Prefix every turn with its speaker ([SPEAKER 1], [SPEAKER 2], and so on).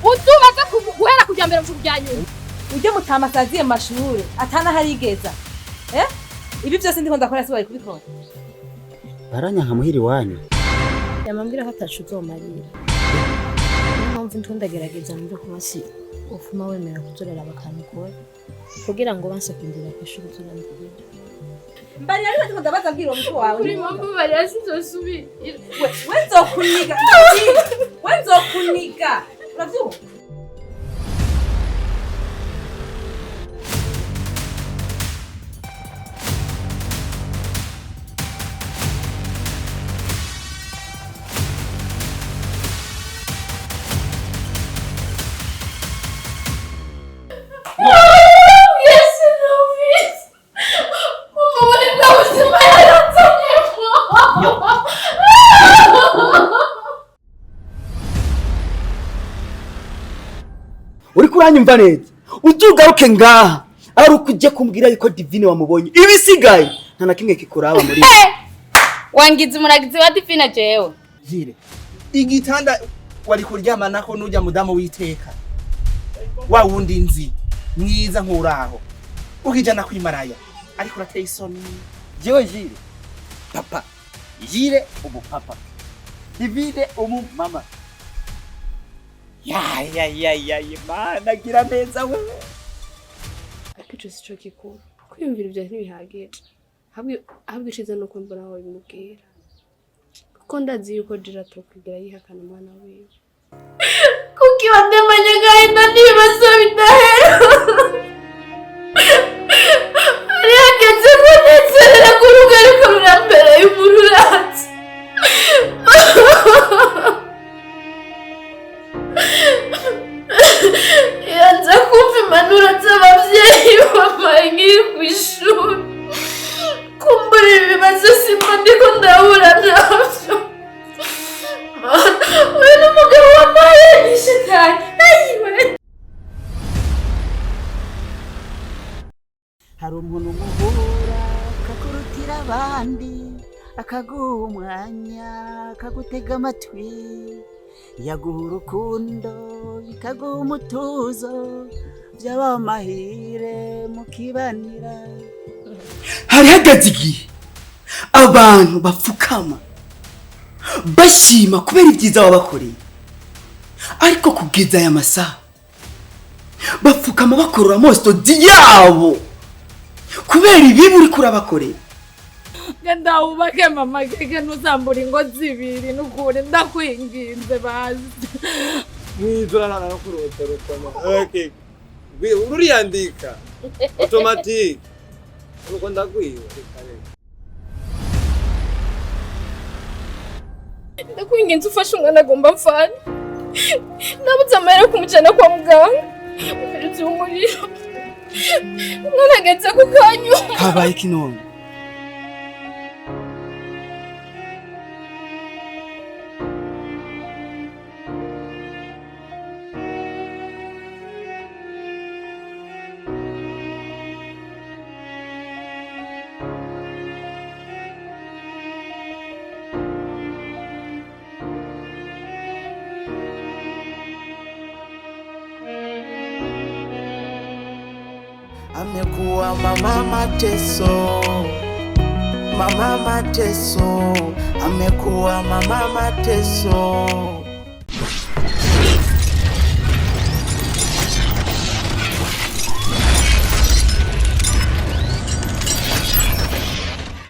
[SPEAKER 1] utubaza guhera kujya mbere mu byanyuma
[SPEAKER 2] ujye mutamasaziye mu mashuri atana harigeza ibi byose ndiko ndakora sibaye kubikora
[SPEAKER 3] baranyanka muhiri wanyu
[SPEAKER 1] yamambwira ko atacu uzomarira niyo mpamvu ntundagerageza muri kubasi ufuma wemera kuzorera abakantu kora kugira ngo banse kwinjira ku ishuri uzurandikira
[SPEAKER 2] mbari ari ndiko ndabaza mbwira umutwe wawe
[SPEAKER 1] uri mpamvu bari asizosubira
[SPEAKER 2] wenzokuniga uravyumva
[SPEAKER 3] uri kuranyumva neza uzugaruke ngaha ari ukujya kumbwira yuko Divine wamubonye ibisigaye nta na kimwe kikuraba muri
[SPEAKER 1] wangize umuragizi wa Divine jewe
[SPEAKER 4] Jire igitanda wari kuryama nako nujya mudamu witeka wa wundi nzi mwiza nkuraho ukijana kwimaraya ariko urateye isoni
[SPEAKER 3] jewe Jire papa Jire ubu papa Divine umu mama ya Imana gira neza we
[SPEAKER 1] akico sico kikuru kwiyumvira ibyo ntibihagije habwe ishize nuko mbona aho bimubwira kuko ndazi yuko Jira tokwigira yihakana umwana wiwe kuko ibandemanya gahinda n'ibibazo bidahera ari hageze ko nezerera ku rugo ariko rurambere y'umururatsi yanze kumva impanuro z'ababyeyi bamaye nkiri ku ishuri kumbura ibibazo simba ndiko ndahura nabyo uyu ni umugabo wamaye yishe cyane
[SPEAKER 3] hari umuntu muhura akakurutira abandi akaguha umwanya akagutega amatwi yaguha urukundo bikaguha umutuzo byaba amahire mukibanira hari hageze igihe abantu bapfukama bashima kubera ibyiza wabakoreye ariko kugeza aya masaha bapfukama bakorora amositodi yabo kubera ibibi uri kurabakorera
[SPEAKER 1] genda wubake mama gege ntuzambura ingo zibiri n'ukuri ndakwinginze bazi
[SPEAKER 5] mwizurana no kurotera koma okay uriyandika automatic uko ndagwiwe
[SPEAKER 1] ndakwinginze ufashe umwana agomba mfana nabuze amahera yo kumujyana kwa muganga uherutse umuriro umwana ageze ku kanyuma
[SPEAKER 3] habaye kinone
[SPEAKER 4] amekuwa mama mateso, mama mateso, amekuwa mama mateso.